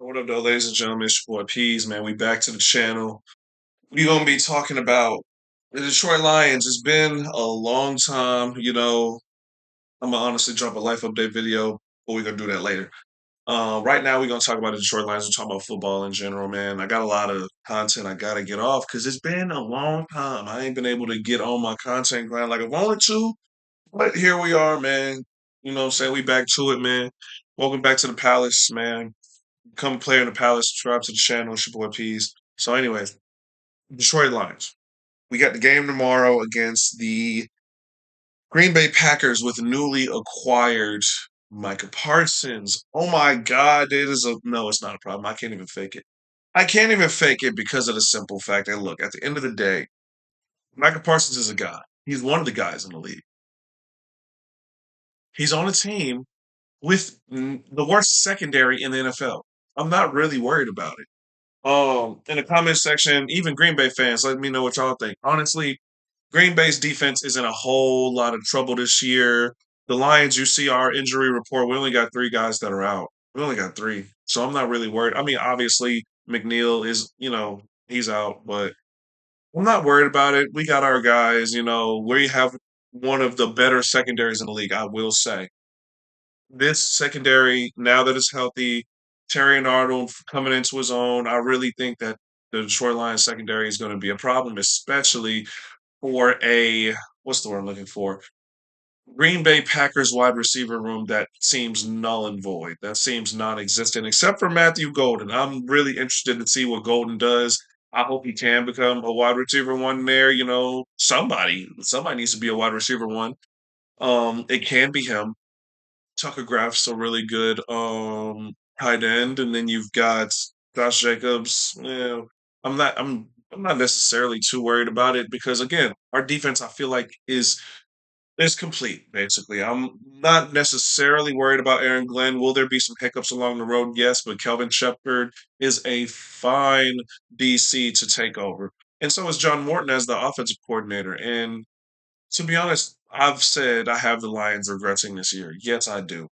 What up, though, ladies and gentlemen? It's your boy Peas, man. We back to the channel. We gonna be talking about the Detroit Lions. It's been a long time. I'm gonna honestly drop a life update video, but we're gonna do that later. Right now, we're gonna talk about the Detroit Lions. We're talking about football in general, man. I got a lot of content I gotta get off because it's been a long time. I ain't been able to get on my content grind like I wanted to, but here we are, man. You know what I'm saying? We back to it, man. Welcome back to the Palace, man. Become a player in the Palace, subscribe to the channel. It's your boy Peas. So, anyways, Detroit Lions. We got the game tomorrow against the Green Bay Packers with newly acquired Micah Parsons. Oh my God, it is a no. It's not a problem. I can't even fake it. I can't even fake it because of the simple fact that look, at the end of the day, Micah Parsons is a guy. He's one of the guys in the league. He's on a team with the worst secondary in the NFL. I'm not really worried about it. In the comment section, even Green Bay fans, let me know what y'all think. Honestly, Green Bay's defense is in a whole lot of trouble this year. The Lions, you see our injury report, we only got three guys that are out. We only got three. So I'm not really worried. I mean, obviously, McNeil is, he's out, but I'm not worried about it. We got our guys, we have one of the better secondaries in the league, I will say. This secondary, now that it's healthy, Terry and Arnold coming into his own, I really think that the Detroit Lions secondary is going to be a problem, especially for a what's the word I'm looking for? Green Bay Packers wide receiver room that seems null and void. That seems non-existent, except for Matthew Golden. I'm really interested to see what Golden does. I hope he can become a wide receiver one there. Somebody needs to be a wide receiver one. It can be him. Tucker Graph's a really good tight end, and then you've got Josh Jacobs. I'm not necessarily too worried about it because again, our defense I feel like is complete, basically. I'm not necessarily worried about Aaron Glenn. Will there be some hiccups along the road? Yes, but Kelvin Shepard is a fine DC to take over. And so is John Morton as the offensive coordinator. And to be honest, I've said I have the Lions regressing this year. Yes, I do.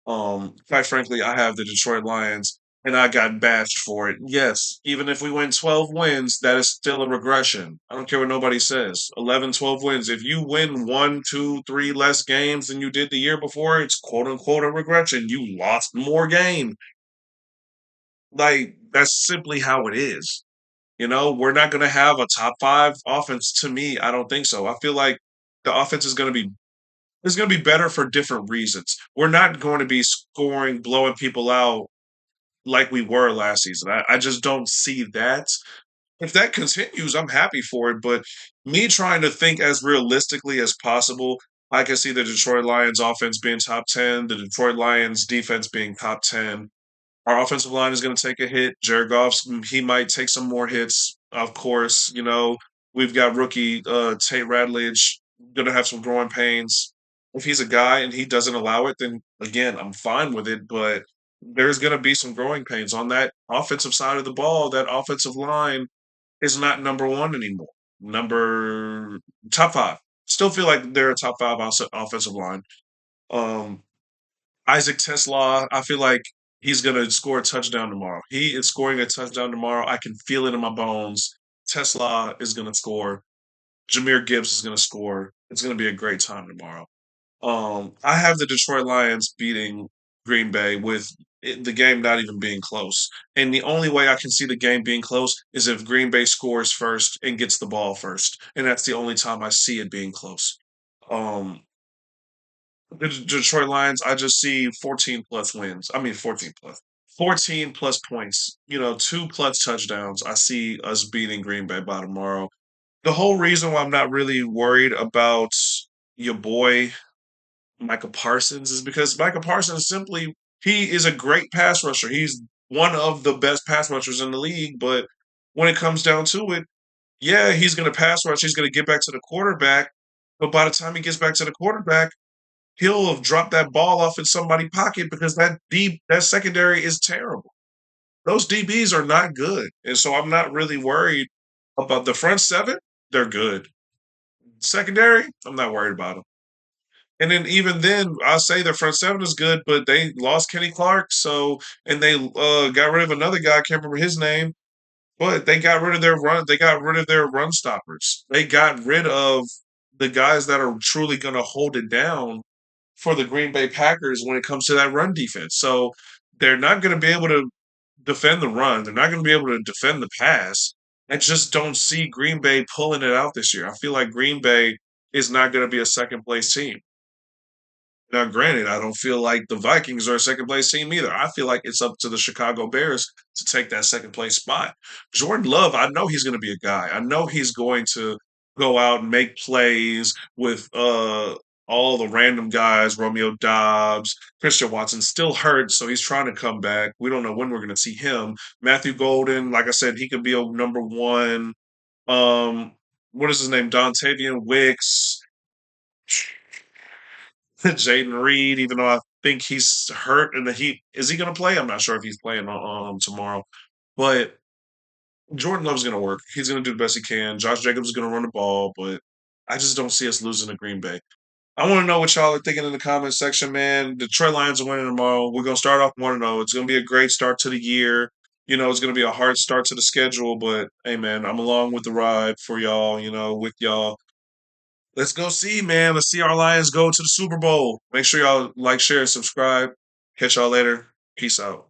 Quite frankly, I have the Detroit Lions and I got bashed for it. Yes, even if we win 12 wins, that is still a regression. I don't care what nobody says. 11, 12 wins. If you win one, two, three less games than you did the year before, it's quote unquote a regression. You lost more games. Like, that's simply how it is. We're not going to have a top five offense to me. I don't think so. I feel like the offense is going to be it's going to be better for different reasons. We're not going to be scoring, blowing people out like we were last season. I just don't see that. If that continues, I'm happy for it. But me trying to think as realistically as possible, I can see the Detroit Lions offense being top 10, the Detroit Lions defense being top 10. Our offensive line is going to take a hit. Jared Goff's, he might take some more hits, of course. We've got rookie Tate Radledge going to have some growing pains. If he's a guy and he doesn't allow it, then again, I'm fine with it. But there's going to be some growing pains on that offensive side of the ball. That offensive line is not number one anymore. Number top five. Still feel like they're a top five offensive line. Um, Isaac Tesla, I feel like he's going to score a touchdown tomorrow. He is scoring a touchdown tomorrow. I can feel it in my bones. Tesla is going to score. Jameer Gibbs is going to score. It's going to be a great time tomorrow. I have the Detroit Lions beating Green Bay with the game not even being close. And the only way I can see the game being close is if Green Bay scores first and gets the ball first. And that's the only time I see it being close. Um, the Detroit Lions, I just see 14 plus wins. I mean, 14 plus. 14 plus points, two plus touchdowns. I see us beating Green Bay by tomorrow. The whole reason why I'm not really worried about your boy Micah Parsons is because Micah Parsons simply he is a great pass rusher. He's one of the best pass rushers in the league, but when it comes down to it, yeah, he's going to pass rush. He's going to get back to the quarterback, but by the time he gets back to the quarterback, he'll have dropped that ball off in somebody's pocket because that secondary is terrible. Those DBs are not good, and so I'm not really worried about the front seven. They're good. Secondary, I'm not worried about them. And then even then, I say their front seven is good, but they lost Kenny Clark, so and they got rid of another guy. I can't remember his name, but they got rid of their run. They got rid of their run stoppers. They got rid of the guys that are truly going to hold it down for the Green Bay Packers when it comes to that run defense. So they're not going to be able to defend the run. They're not going to be able to defend the pass. I just don't see Green Bay pulling it out this year. I feel like Green Bay is not going to be a second place team. Now, granted, I don't feel like the Vikings are a second place team either. I feel like it's up to the Chicago Bears to take that second place spot. Jordan Love, I know he's going to be a guy. I know he's going to go out and make plays with all the random guys, Romeo Dobbs, Christian Watson still hurt, so he's trying to come back. We don't know when we're going to see him. Matthew Golden, like I said, he could be a number one. Um, what is his name? Dontavian Wicks. Jaden Reed, even though I think he's hurt and he is he going to play? I'm not sure if he's playing tomorrow, but Jordan Love's going to work. He's going to do the best he can. Josh Jacobs is going to run the ball, but I just don't see us losing to Green Bay. I want to know what y'all are thinking in the comment section, man. Detroit Lions are winning tomorrow. We're going to start off 1-0. It's going to be a great start to the year. You know, it's going to be a hard start to the schedule, but hey, man, I'm along with the ride for y'all, with y'all. Let's go see, man. Let's see our Lions go to the Super Bowl. Make sure y'all like, share, and subscribe. Catch y'all later. Peace out.